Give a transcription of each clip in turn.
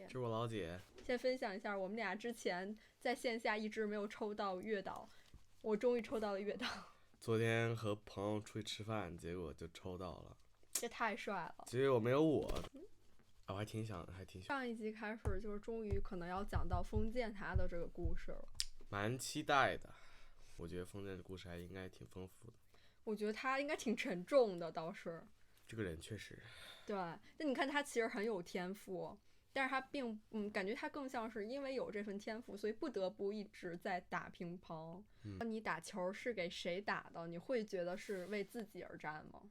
这是我老姐。先分享一下，我们俩之前在线下一直没有抽到月岛，我终于抽到了月岛。昨天和朋友出去吃饭，结果就抽到了。这太帅了！结果没有我，我还挺想。上一集开始就是终于可能要讲到封建他的这个故事了，蛮期待的。我觉得封建的故事还应该挺丰富的。我觉得他应该挺沉重的，倒是。这个人确实。对，那你看他其实很有天赋，但是他感觉他更像是因为有这份天赋，所以不得不一直在打乒乓。你打球是给谁打的？你会觉得是为自己而战吗？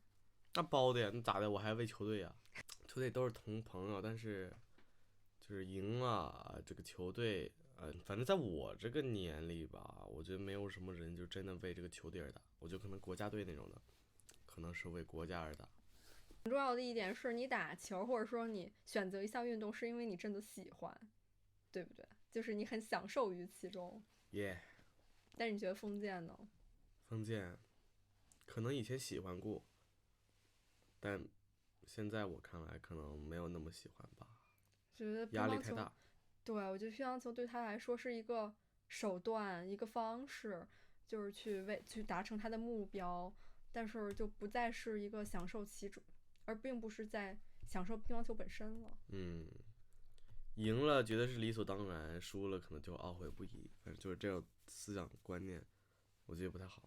那包的呀，那咋的？我还为球队呀，球队都是同朋友，但是就是赢了这个球队，反正在我这个年里吧，我觉得没有什么人就真的为这个球队而打。我觉得可能国家队那种的，可能是为国家而打。很重要的一点是你打球，或者说你选择一项运动，是因为你真的喜欢，对不对？就是你很享受于其中。Yeah。但是你觉得封建呢？封建，可能以前喜欢过，但现在我看来可能没有那么喜欢吧。觉得压力太大。对，我觉得乒乓球对他来说是一个手段，一个方式，就是去达成他的目标，但是就不再是一个享受其中，而并不是在享受乒乓球本身了。赢了觉得是理所当然，输了可能就懊悔不已，反正就是这种思想观念，我觉得不太好。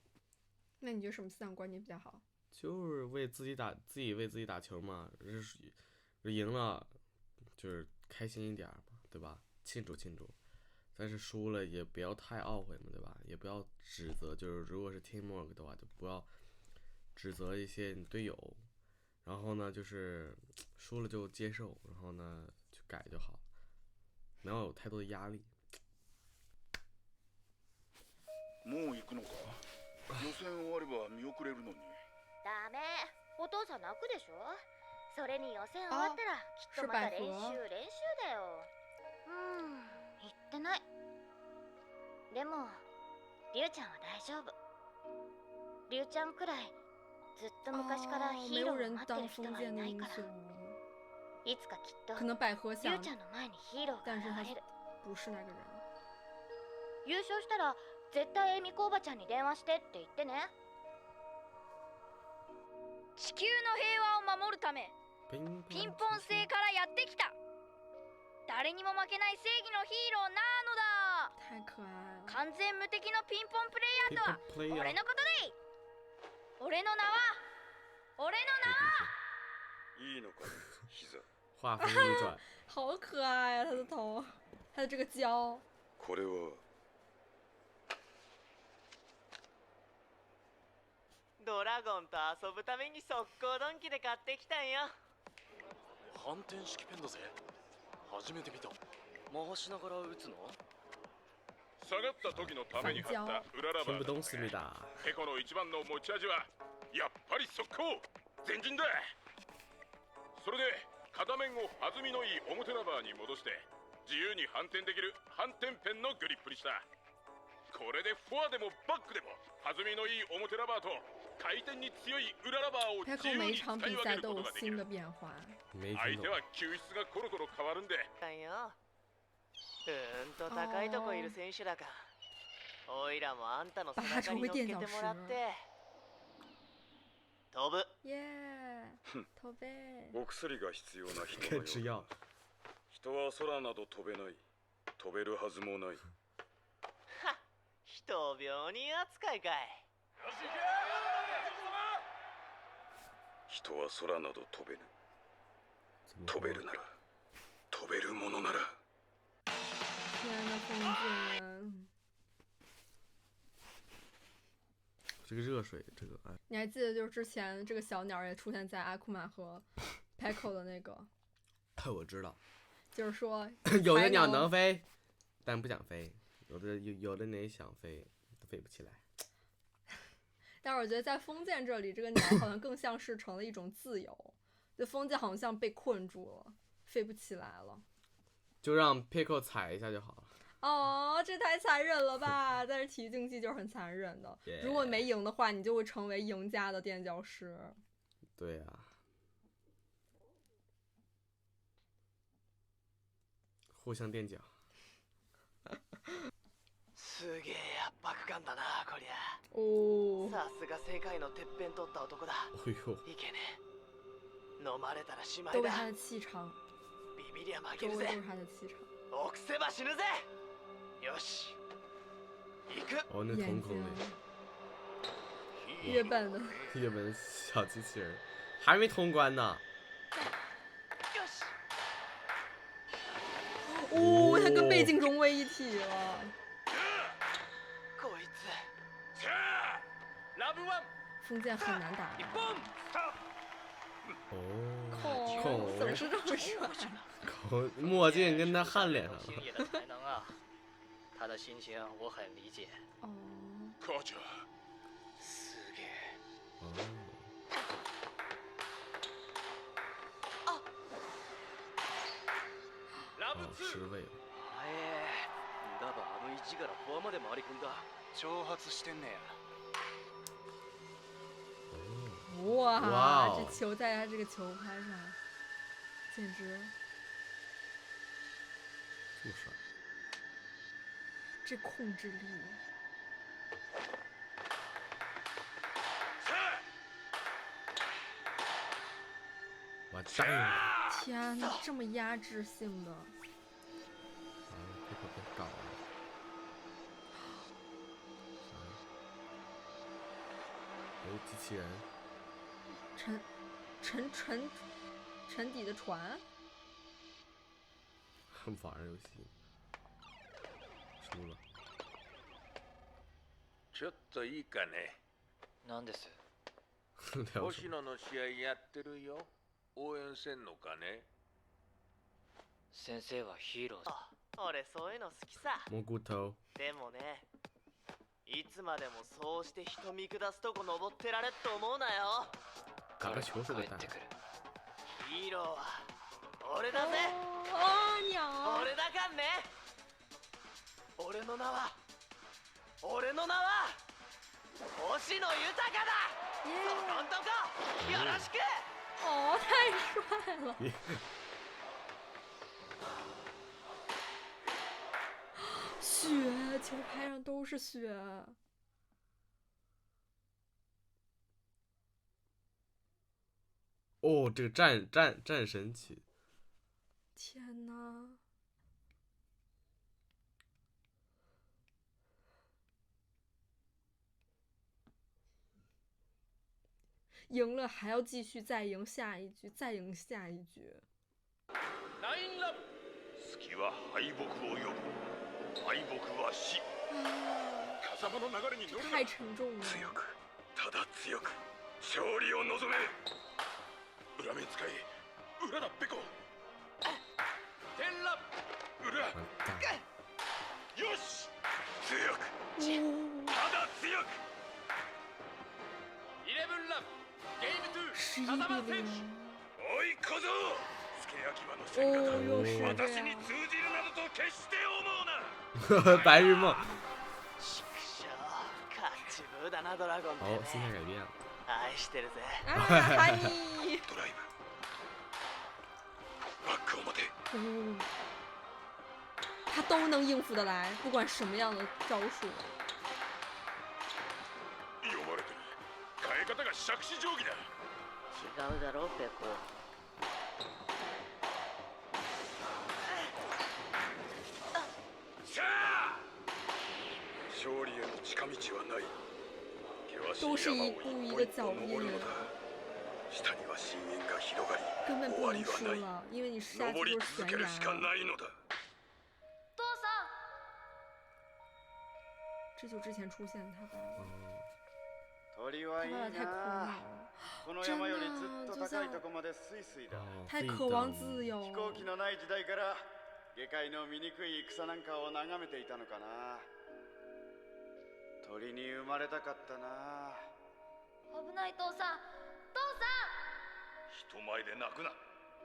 那你觉得什么思想观念比较好？就是为自己打球嘛，赢了就是开心一点嘛，对吧？庆祝庆祝，但是输了也不要太懊悔嘛，对吧？也不要指责，就是如果是 teamwork 的话，就不要指责一些你队友，然后呢，就是输了就接受，然后呢去改就好，不要有太多的压力。もう行くのか？予選終われば見送れるのに。ダメ、お父さん泣くでしょ。それに予選終わったらきっとまた練習だよ。言ってない。でもリュウちゃんは大丈夫。リュウちゃんくらいずっと昔からヒーローを待ってる人はいないから。いつかきっとリュウちゃんの前にヒーローが現れる。不是那个人。優勝したら絶対エミコおばちゃんに電話してって言ってね。地球の平和を守るためピンポン星からやってきた誰にも負けない正義のヒーローなのだ。太可愛了。完全無敵のピンポンプレイヤーとは俺のことでいい。俺の名はいいのか膝。画风一转。好可爱啊，他的头，他的这个胶。これはドラゴンと遊ぶために速攻ドンキで買ってきたんよ。反転式ペンだぜ。初めて見た。回しながら打つの？下がった時のために貼った裏ラバーだ。ペコの一番の持ち味はやっぱり速攻前陣だ。それで片面を弾みのいい表ラバーに戻して自由に反転できる反転ペンのグリップにした。これでフォアでもバックでも弾みのいい表ラバーと回転に強い裏ラバーを自由に使い分けることができる。相手は球質がコロコロ変わるんで。と高いとこいる選手だから、おいらもあんたの背中に乗っけてもらって飛ぶ。飛べ。お薬が必要な人のようだ。人は空など飛べない。飛べるはずもない。人を病人扱いかい。人は空など飛べぬ。飛べるなら飛べるものなら。天呐，封建！这个热水，这个你还记得就是之前这个小鸟也出现在阿库玛和 Peco 的那个？我知道。就是说，有的鸟能飞，但不想飞；有的鸟想飞，都飞不起来。但是我觉得在封建这里，这个鸟好像更像是成了一种自由。就封建好像被困住了，飞不起来了。就让 Peco 踩一下就好了。哦，这太残忍了吧！但是体育竞技就是很残忍的。如果没赢的话，你就会成为赢家的垫脚石。对啊。互相垫脚。すげえ圧迫感だなこりゃ。哦，さすが世界のてっぺん取った男だ。哎呦，いけねえ。飲まれたらしまいだ。都被他的气场，ビビりゃ負周けるぜ。围都是他的气场。臆せば死ぬぜ。よし。行く。哦，那瞳孔里，日本的，日本小机器人还没通关呢。よし。哦，他跟背景融为一体了。こいつ。ラブワン封建很难打。哦，孔总是这么帅。孔墨镜跟他焊脸上了。星野的才能啊，他的心情我很理解。哦，母ちゃんすげえ。ラブ哦，ツー失位了。だばあの位置からフォアまで回り込んだ。挑発してんねや。哇，哇哦这球在他这个球拍上，简直，这么帅。这控制力。完蛋了！天呐，这么压制性的，这可别搞了。哎，机器人。沉底的船，网上游戏。输了。ちょっといいかね。なんです。聊什么？星野の試合やってるよ。応援せんのかね。先生はヒーローだ。俺そういうの好きさ。蘑菇头。でもね、いつまでもそうして人見下すとこ登ってられっと思うなよ。打个球是个蛋。ヒーローは俺だぜ。啊娘！俺だかんね。俺の名は星野豊だ。そこんとこよろしく。哦，太帅了！雪，球拍上都是雪。哦，这个战神旗。天呐！赢了还要继续再赢下一局，再赢下一局。ナインラブ。好きは敗北を呼ぶ。敗北は死。風間の流れに乗るな。太沉重了。強く、ただ強く、勝利を望め。裏目使い、裏だペコ。テンラブ。裏。よし。強く。ただ強く。11ラブ。ゲーム2。風間選手。おい小僧。付け焼き場の戦哦，果又是这样。私に通じるなどと決して思うな。白日梦。しくしょう。カッチブーだなドラゴンって哦，心态ね。改变了。愛してるぜ。啊，哈尼！ドライブ。バック表。哦，他都能应付得来，不管什么样的招数。読まれてる。変え方が杓子定規だ。違うだろペコ。さあ。勝利への近道はない。都是一步一个脚印，下には深淵が広がり、根本終不能输わりはない。了，因为你下去登り就是悬続けるしか崖。ないのだ。父さ这就之前出现的他爸爸，鳥はいい他爸爸太苦恼な。了，この山よりずっと高いとこまでスイスイだ。哦，太飞渴望等自由飛行機のない時代から下界の醜い戦なんかを眺めていたのかな。鳥に生まれたかったな。ん。危ない父さん。父さ人前で泣くな。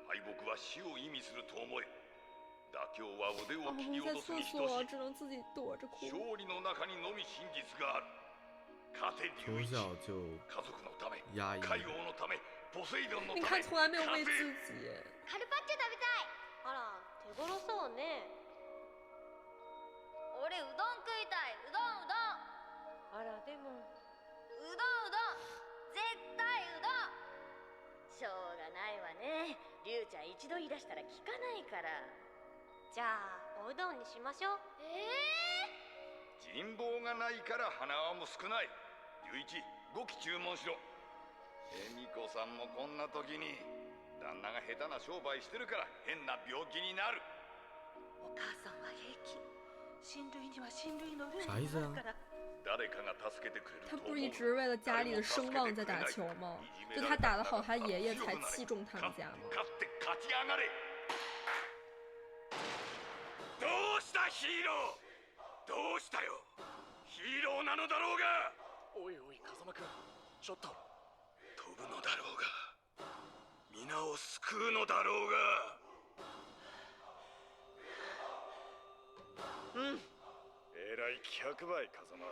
敗北は死を意味すると思え。妥協は腕を哦切り，在落とすに厕等しい。所只能自己躲着哭。勝利の中にのみ真実がある。勝て从龍一。小就家族のため、压抑。海王のため、ポセイドンの你ため。看，从来没有为勝て自己。ん。カルパッチョ食べたい。あら手頃そうそうね。俺うどん食いたい。うどんうどん。あらでもうどんうどん、絶対うどん。しょうがないわね。りゅうちゃん一度言い出したら聞かないから。じゃあおうどんにしましょう。人望がないから花輪も少ない。龍一、5機注文しろ。恵美子さんもこんな時に旦那が下手な商売してるから変な病気になる。お母さんは平気。親類には親類のルー啥意思啊？誰かが助けてくれる他不是一直为了家里的声望在打球吗？就他打得好，他爷爷才器重他们家吗？勝って勝ち上がれ。どうしたヒーロー。どうしたよ。ヒーローなのだろうが。おいおい風間くん、ちょっと。飛ぶのだろうが、皆を救うのだろうが。えらい気迫ばい風間。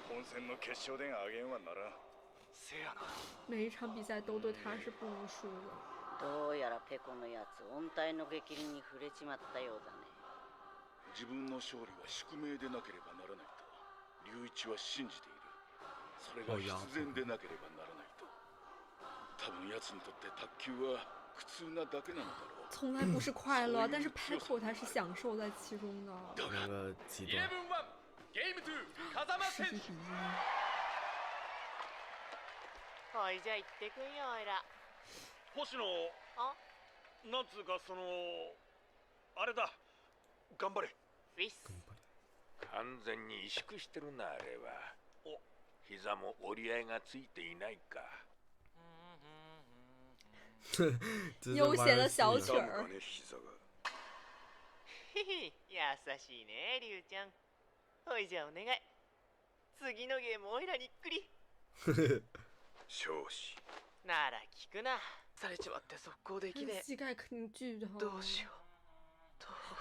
本戦の決勝であげんはならん。せやな。每一场比赛都对他是不能输的。どうやらペコのやつ音体の激鱗に触れちまったようだね。自分の勝利は宿命でなければならないと龍一は信じている。それが必然でなければならないと。多分奴にとって卓球は苦痛なだけなのだろう。从来不是快乐，但是 Peco 才是享受在其中的。那个极端。ゲーム2風間選手。ほいじゃ行ってくんよおいら。星野、なんつうかあれだ、頑張れ。ウィス。完全に萎縮してるなあれは。お、膝も折り合いがついていないか。悠闲的小曲儿。へへ、優しいねりゅうちゃん。ほいじゃお願い。次のゲームおいらにっくり。少子。なら聞くな。されちまって速攻できねえ。膝盖肯定巨疼。どうしよ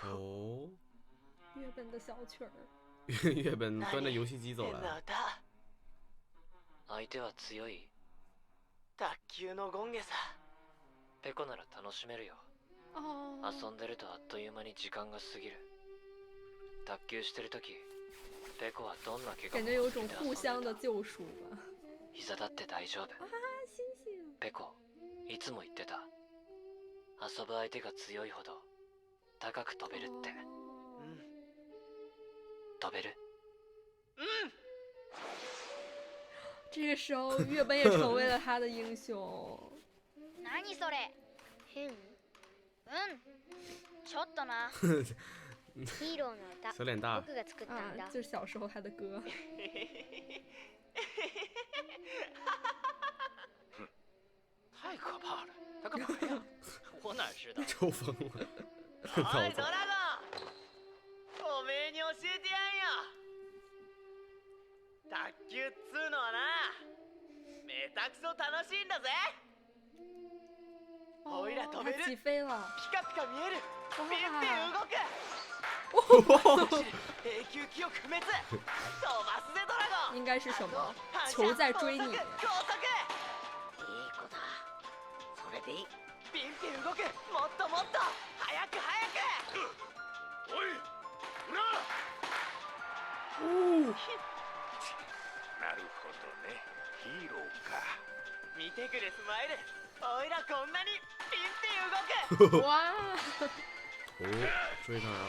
う。哦。月本的小曲儿。月本端着游戏机走了。相手は強い。卓球のゴンゲさ。ペコなら楽しめるよ。遊んでるとあっという間に時間が過ぎる。卓球してるとき、ペコはどんな怪我も感觉有种互相的救赎吧。膝だって大丈夫。ペコ、いつも言ってた。遊ぶ相手が強いほど高く飛べるって。飛べる？这个时候，月本也成为了他的英雄。何それ？変？ちょっとな。ヒーローの歌、僕が作ったんだ。就是小时候他的歌。太可怕了，他干嘛呀？我哪知道？抽风了。おいドラゴン、おめえに教えてやんよ。卓球っつうのはな、めたくそ楽しいんだぜ。おいら飛べる。起飞了。ピカピカ見える。ピンピン動く。永久記憶不滅。飛ばすぜドラゴン。应该是什么？球在追你。高速。いい子だ。それでいい。ピンピン動く。もっともっと早く早く。おい、裏。なるほどね、ヒーローか。見てくれスマイル。おいらこんなにピンピン動く。哇！哦，追上来了。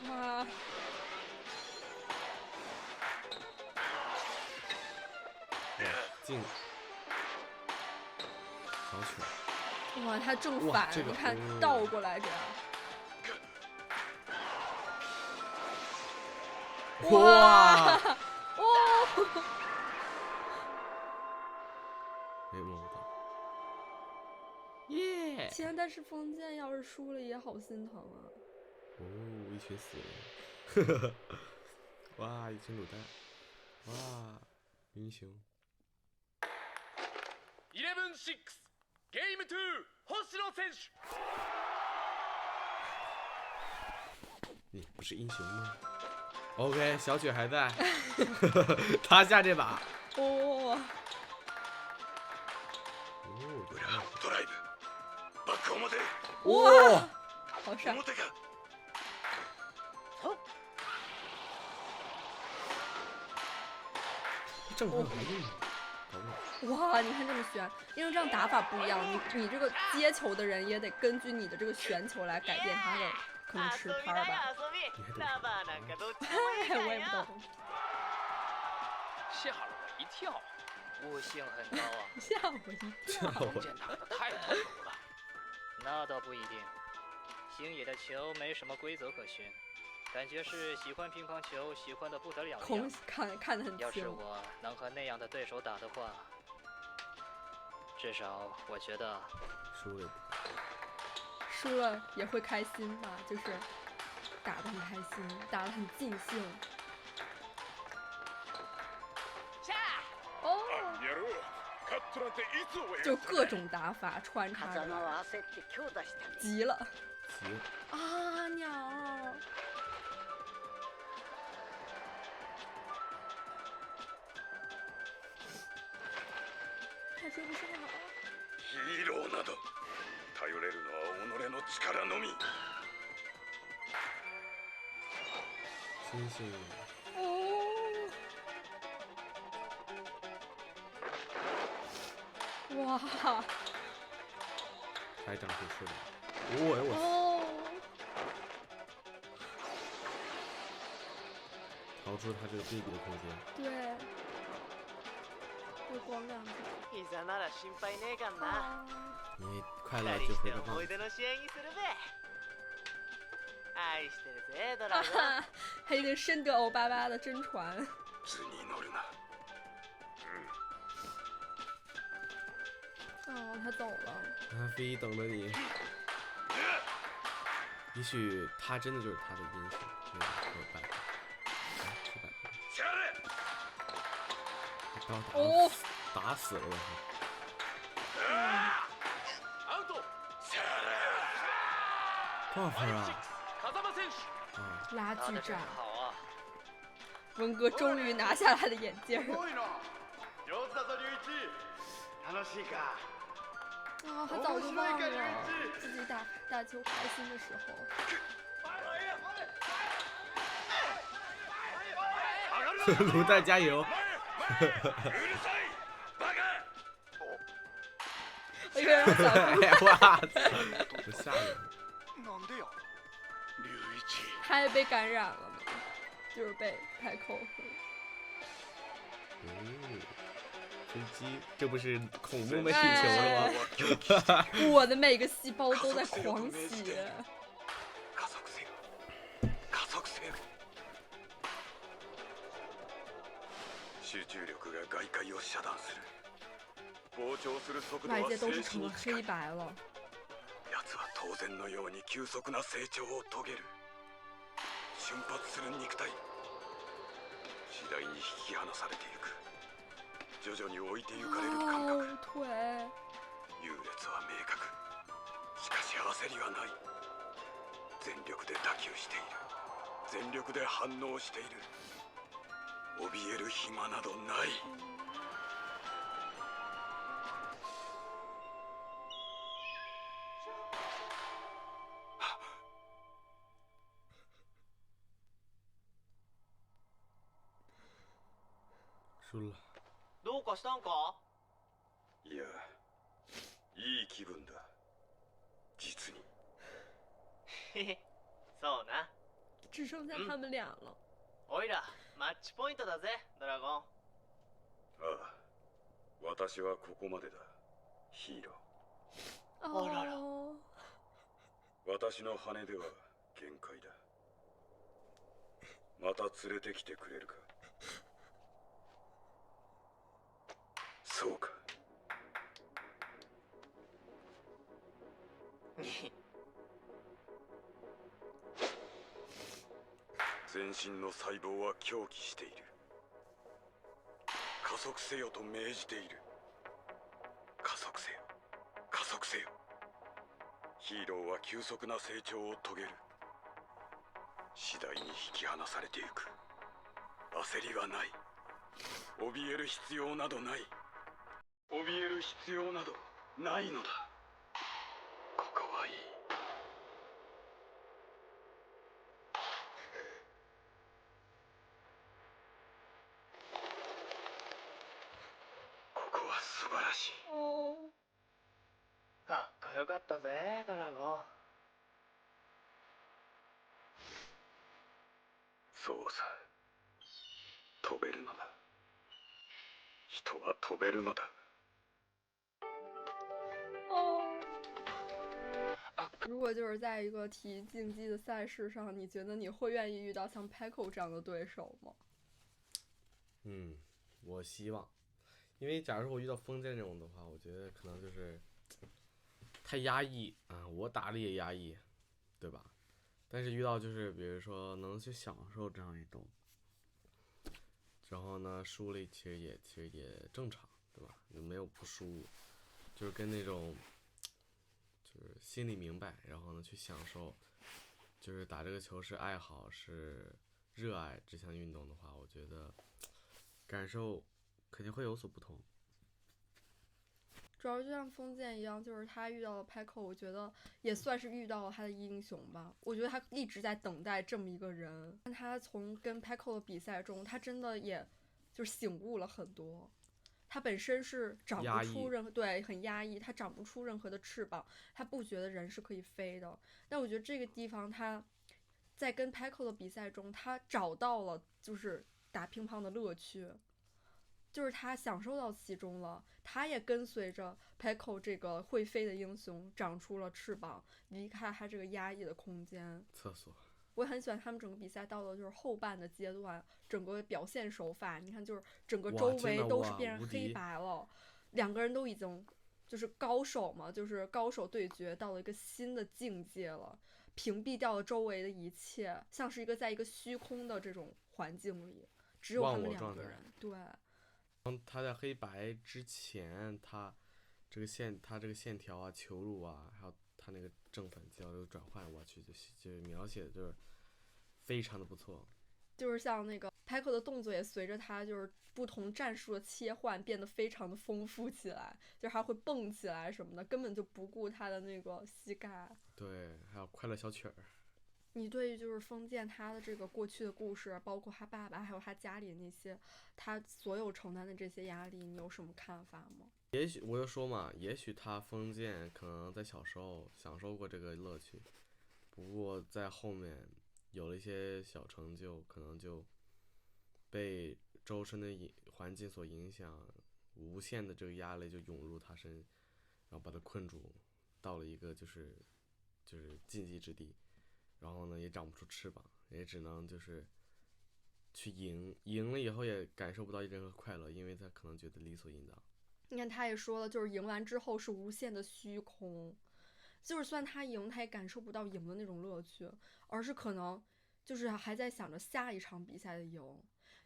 哇！进。小曲。哇，他正反，你看倒过来这样。哇！哦！没摸到。耶！天，但是封建要是输了也好心疼啊。哦，一群死人。哇，一群卤蛋。哇，英雄。11-6ゲーム2星野選手。你不是英雄吗 ？OK， 小雪还在，他下这把。哦。哇，好帅！正常还用吗？哇，你看这么旋，因为这样打法不一样，你这个接球的人也得根据你的这个旋球来改变他的可能持拍吧。对，我也不懂。吓了我一跳，悟性很高啊！吓我一跳，弓箭打得太过头了。那倒不一定，星野的球没什么规则可循，感觉是喜欢乒乓球，喜欢的不得了的样子。看得很清。要是我能和那样的对手打的话，至少我觉得输了也会开心吧，就是打得很开心，打得很尽兴。哦，就各种打法穿插着，急了。啊，鸟！他追不上了。ヒーローなど頼れるのは己の力のみ。星星。哇！还长出翅膀。我逃出他这个卑鄙的空间。对。光亮。いざなら心配ねえかんな。你快乐就回到棒。思い出の試合にするべ。愛してるぜドラゴン。还有点深得欧巴巴的真传。図に乗るな。哦，他走了。阿飞等着你。也许他真的就是他的英雄，没有办法。失败。哦，打死了我！多少分啊？拉锯战。文哥终于拿下他的眼镜。啊，他早就忘了自己打球开心的时候。卤蛋加油！哎呀，哇！我吓人。他也被感染了嘛，就是被Peco。飞机，这不是恐怖的气球了吗？我的每个细胞都在狂血。集中力が外界を遮断する。膨張する速度外は界都是成静止に近い。了黑白了。奴は当然のように急速な成長を遂げる。瞬発する肉体。次第に引き離されていく。徐々に置いてゆかれる感覚。優劣は明確。しかし焦りはない。全力で打球している。全力で反応している。怯える暇などない。输了。どうかしたんか？いや、いい気分だ。実に。へへ、そうな。只剩下他们俩了。おいら、マッチポイントだぜ、ドラゴン。ああ、私はここまでだ、ヒーロー。あらら。私の羽では限界だ。また連れてきてくれるか。そうか。全身の細胞は狂気している。加速せよと命じている。加速せよ、加速せよ。ヒーローは急速な成長を遂げる。次第に引き離されていく。焦りはない。怯える必要などない。怯える必要などないのだ。ここはは素晴らしい。かっこよかったぜドラゴン。そうさ、飛べるのだ。人は飛べるのだ。如果就是在一个体育竞技的赛事上，你觉得你会愿意遇到像 Peco 这样的对手吗？我希望，因为假如我遇到封建这种的话，我觉得可能就是太压抑啊，我打的也压抑，对吧？但是遇到就是比如说能去享受这样运动，然后呢输了其实也正常，对吧？没有不输，就是跟那种就是心里明白，然后呢去享受，就是打这个球是爱好是热爱这项运动的话，我觉得感受肯定会有所不同。主要就像封建一样，就是他遇到了 Peco， 我觉得也算是遇到了他的英雄吧。我觉得他一直在等待这么一个人。他从跟 Peco 的比赛中，他真的也就醒悟了很多。他本身是长不出很压抑，他长不出任何的翅膀，他不觉得人是可以飞的。但我觉得这个地方他在跟 Peco 的比赛中，他找到了就是打乒乓的乐趣。就是他享受到其中了，他也跟随着 Peco 这个会飞的英雄长出了翅膀，离开他这个压抑的空间。厕所，我很喜欢他们整个比赛到了就是后半的阶段，整个表现手法，你看就是整个周围都是变成黑白了，两个人都已经就是高手嘛，就是高手对决到了一个新的境界了，屏蔽掉了周围的一切，像是在一个虚空的这种环境里，只有他们两个人。对。他在黑白之前，他这个线条啊、球路啊，还有他那个正反交流转换，我去就描写的就是非常的不错。就是像那个 Peco 的动作也随着他就是不同战术的切换变得非常的丰富起来，就是他会蹦起来什么的，根本就不顾他的那个膝盖。对，还有快乐小曲儿。你对于就是封建他的这个过去的故事，包括他爸爸还有他家里那些他所有承担的这些压力，你有什么看法吗？也许我就说嘛，也许他封建可能在小时候享受过这个乐趣，不过在后面有了一些小成就，可能就被周身的环境所影响，无限的这个压力就涌入他身，然后把他困住，到了一个就是禁忌之地。然后呢，也长不出翅膀，也只能就是去赢了以后也感受不到任何快乐，因为他可能觉得理所应当。你看他也说了，就是赢完之后是无限的虚空，就是算他赢，他也感受不到赢的那种乐趣，而是可能就是还在想着下一场比赛的赢。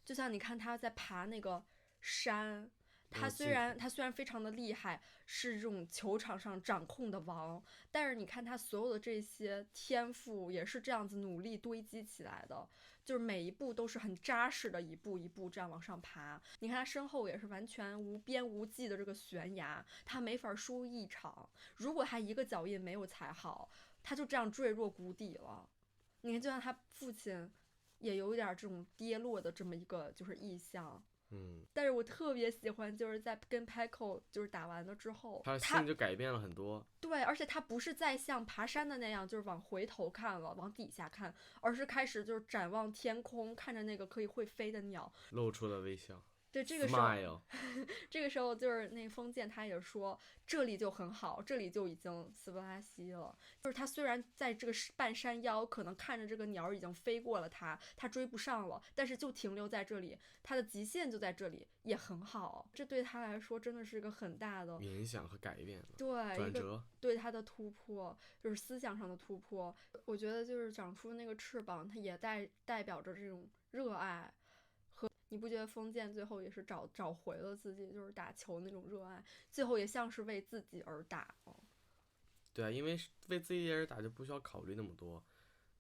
就像你看他在爬那个山。他虽然非常的厉害，是这种球场上掌控的王，但是你看他所有的这些天赋也是这样子努力堆积起来的，就是每一步都是很扎实的，一步一步这样往上爬。你看他身后也是完全无边无际的这个悬崖，他没法输一场。如果他一个脚印没有踩好，他就这样坠落谷底了。你看，就像他父亲也有点这种跌落的这么一个就是意象。但是我特别喜欢，就是在跟 Peco 就是打完了之后，他心就改变了很多。对，而且他不是再像爬山的那样，就是往回头看了，往底下看，而是开始就是展望天空，看着那个可以会飞的鸟，露出了微笑。对，这个时候，这个时候就是那封建他也说，这里就很好，这里就已经斯巴拉西了。就是他虽然在这个半山腰，可能看着这个鸟已经飞过了他追不上了，但是就停留在这里，他的极限就在这里，也很好。这对他来说真的是一个很大的影响和改变，对，转折，对他的突破，就是思想上的突破。我觉得就是长出那个翅膀，它也代表着这种热爱。你不觉得封建最后也是找回了自己就是打球那种热爱，最后也像是为自己而打了。对啊，因为为自己而打就不需要考虑那么多，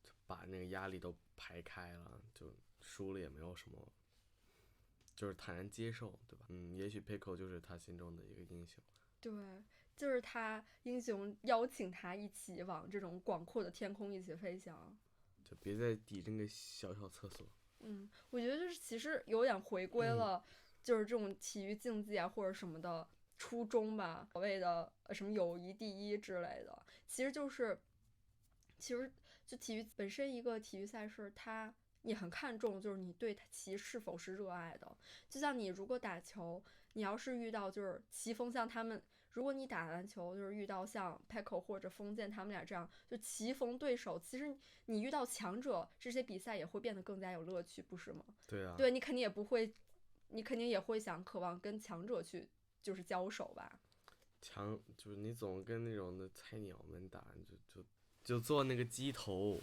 就把那个压力都排开了，就输了也没有什么，就是坦然接受，对吧？也许 Peco 就是他心中的一个英雄。对，就是他英雄邀请他一起往这种广阔的天空一起飞翔，就别再抵这个小小厕所。我觉得就是其实有点回归了，就是这种体育竞技啊或者什么的初衷吧，所谓的什么友谊第一之类的，其实就体育本身一个体育赛事，你很看重就是你对其是否是热爱的。就像你如果打球，你要是遇到就是棋逢像他们，如果你打篮球就是遇到像 Peco 或者封建他们俩这样就棋逢对手，其实你遇到强者，这些比赛也会变得更加有乐趣，不是吗？对啊，对，你肯定也会想渴望跟强者去就是交手吧。就是你总跟那种的菜鸟们打，就做那个鸡头，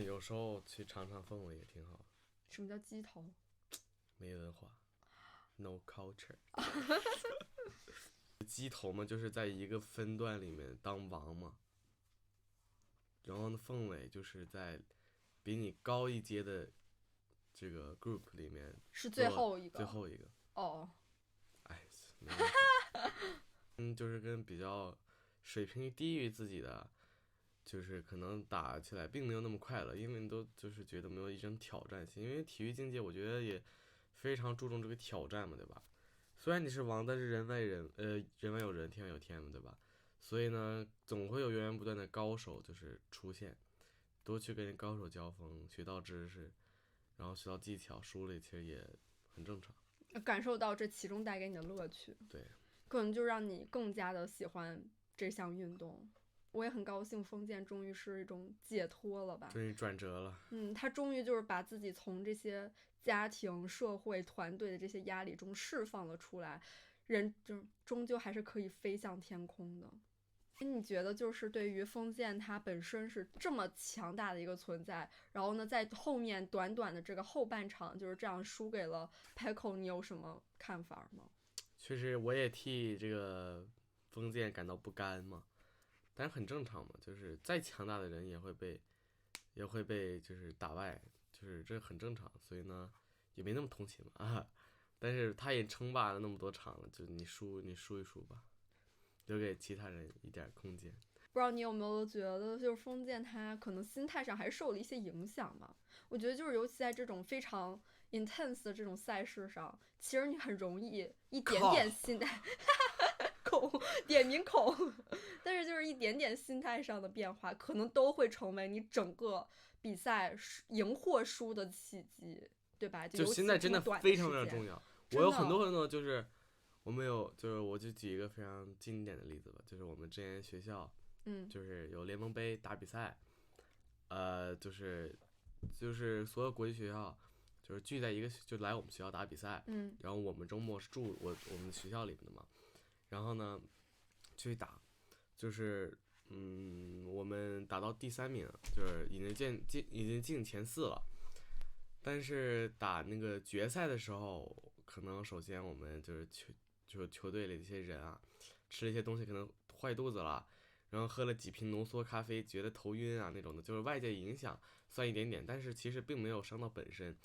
有时候去尝尝氛围也挺好。什么叫鸡头？没文化 ，no culture。鸡头嘛，就是在一个分段里面当王嘛，然后呢，凤尾就是在比你高一阶的这个 group 里面是最后一个。最后一个。哦。哎，没办法。就是跟比较水平低于自己的，就是可能打起来并没有那么快乐，因为你都就是觉得没有一种挑战性，因为体育竞技我觉得也非常注重这个挑战嘛，对吧？虽然你是王，但是人外有人，天外有天嘛，对吧？所以呢，总会有源源不断的高手就是出现，多去跟高手交锋，学到知识，然后学到技巧，输了其实也很正常。感受到这其中带给你的乐趣，对，可能就让你更加的喜欢这项运动。我也很高兴，封建终于是一种解脱了吧？终于转折了。他终于就是把自己从这些家庭、社会、团队的这些压力中释放了出来，人就终究还是可以飞向天空的。你觉得就是对于封建它本身是这么强大的一个存在，然后呢，在后面短短的这个后半场就是这样输给了 Peco， 你有什么看法吗？确实，我也替这个封建感到不甘嘛，但是很正常嘛，就是再强大的人也会被就是打败，就是这很正常，所以呢也没那么同情嘛啊。但是他也称霸了那么多场了，就你输一输吧，留给其他人一点空间。不知道你有没有觉得，就是封建他可能心态上还受了一些影响嘛？我觉得就是尤其在这种非常 intense 的这种赛事上，其实你很容易一点点心态，点名孔，但是就是一点点心态上的变化，可能都会成为你整个比赛赢或输的契机，对吧？就心态真的非常非常重要。我有很多就是我就举一个非常经典的例子吧，就是我们之前学校，就是有联盟杯打比赛，就是所有国际学校就是聚在就来我们学校打比赛，然后我们周末是住我们学校里面的嘛，然后呢去打，就是我们打到第3名，就是已经进前4了，但是打那个决赛的时候，可能首先我们就是球队里的一些人啊，吃了一些东西可能坏肚子了，然后喝了几瓶浓缩咖啡，觉得头晕啊那种的，就是外界影响算一点点，但是其实并没有伤到本身。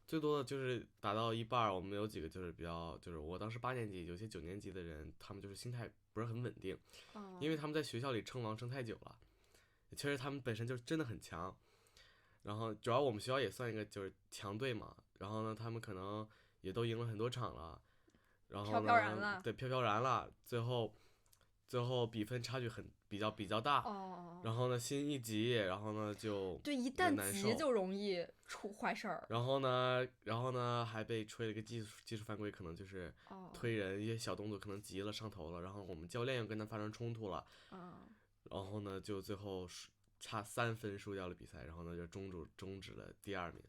最多的就是打到一半，我们有几个就是比较，就是我当时8年级，有些9年级的人，他们就是心态不是很稳定，因为他们在学校里称王称太久了，其实他们本身就真的很强。然后主要我们学校也算一个就是强队嘛，然后呢，他们可能也都赢了很多场了，然后呢，飘然了，最后比分差距比较大，然后呢心一急，然后呢就对，一旦急就容易出坏事儿。然后呢还被吹了一个技术犯规，可能就是推人一些小动作可能急了上头了，然后我们教练又跟他发生冲突了，然后呢就最后差3分输掉了比赛，然后呢就终止了第2名，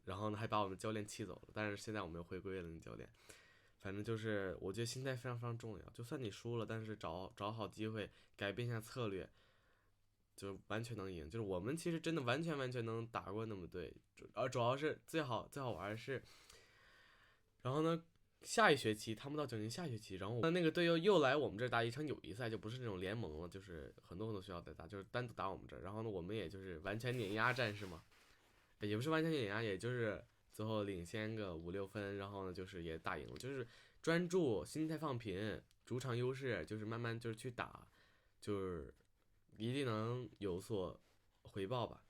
然后呢还把我们教练气走了，但是现在我们又回归了那教练。反正就是我觉得心态非常非常重要，就算你输了，但是找好机会改变一下策略，就完全能赢。就是我们其实真的完全能打过那么队，而主要是最好玩的是，然后呢下一学期他们到9年下学期，然后那个队又来我们这儿打一场友谊赛，就不是那种联盟了，就是很多学校在打，就是单独打我们这儿，然后呢我们也就是完全碾压战士嘛，也不是完全碾压，也就是最后领先个5-6分，然后呢就是也打赢了，就是专注，心态放平，主场优势，就是慢慢就是去打，就是一定能有所回报吧。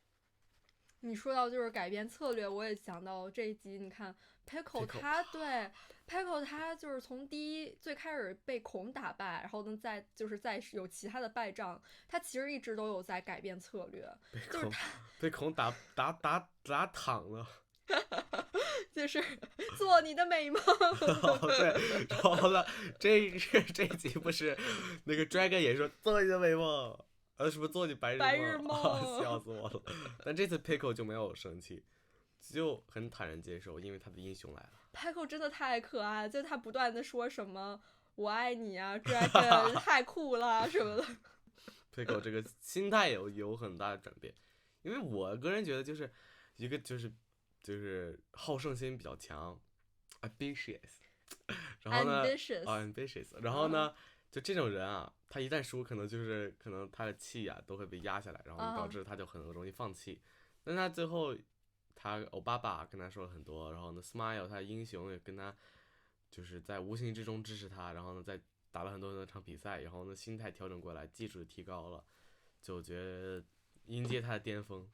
你说到就是改变策略，我也想到这一集，你看 Peco 他对 Peco 他就是从最开始被孔打败，然后呢再有其他的败仗，他其实一直都有在改变策略，就是他被孔打躺了。就是做你的美梦。对，然后呢，这集不是那个 Dragon 也说做你的美梦，是不是做你白日梦？笑死我了。但这次 Peco 就没有生气，就很坦然接受，因为他的英雄来了。Peco 真的太可爱了，就他不断的说什么我爱你啊 ，Dragon 太酷了什么的。Peco 这个心态有很大的转变，因为我个人觉得就是一个就是好胜心比较强 ，ambitious， 然后呢 ambitious， 然后呢，就这种人啊，他一旦输，可能他的气啊都会被压下来，然后导致他就很容易放弃。但他最后，他欧巴爸跟他说了很多，然后呢 ，Smile 他的英雄也跟他就是在无形之中支持他，然后呢，再打了很多场比赛，然后呢，心态调整过来，技术提高了，就觉得迎接他的巅峰。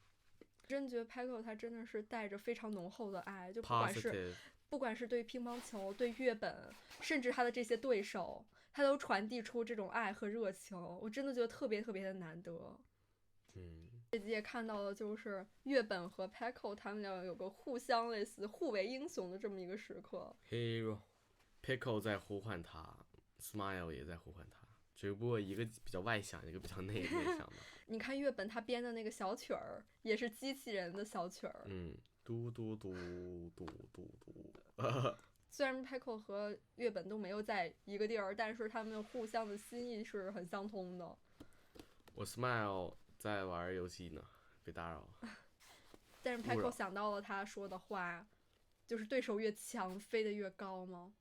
真觉得 Peco 他真的是带着非常浓厚的爱，就不管是对乒乓球、对月本，甚至他的这些对手，他都传递出这种爱和热情，我真的觉得特别特别的难得。这集也看到了，就是月本和 Peco 他们俩有个互相类似、互为英雄的这么一个时刻。Hero，Peco 在呼唤他 ，Smile 也在呼唤他，只不过一个比较外向，一个比较内向的。你看月本他编的那个小曲儿，也是机器人的小曲儿。嘟嘟嘟嘟嘟嘟。虽然 Peco 和月本都没有在一个地儿，但是他们互相的心意是很相通的。我 Smile 在玩游戏呢，被打扰了。但是 Peco 想到了他说的话，就是对手越强，飞得越高吗？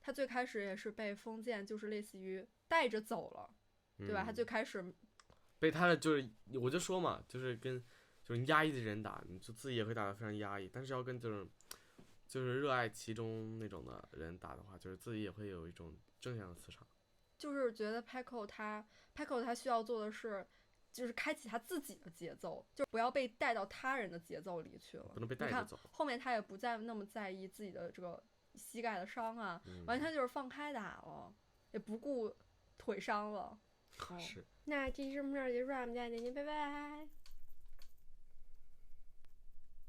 他最开始也是被封建就是类似于带着走了，对吧？他最开始被他的我就说嘛，就是压抑的人打，你就自己也会打得非常压抑，但是要跟就是热爱其中那种的人打的话，就是自己也会有一种正向的磁场。就是觉得 Peco 他需要做的是，就是开启他自己的节奏，就不要被带到他人的节奏里去了。不能被带着走。后面他也不再那么在意自己的这个膝盖的伤啊，完全就是放开打了，也不顾腿伤了。是。那这期节目这儿结束了，我们下期再见，拜拜。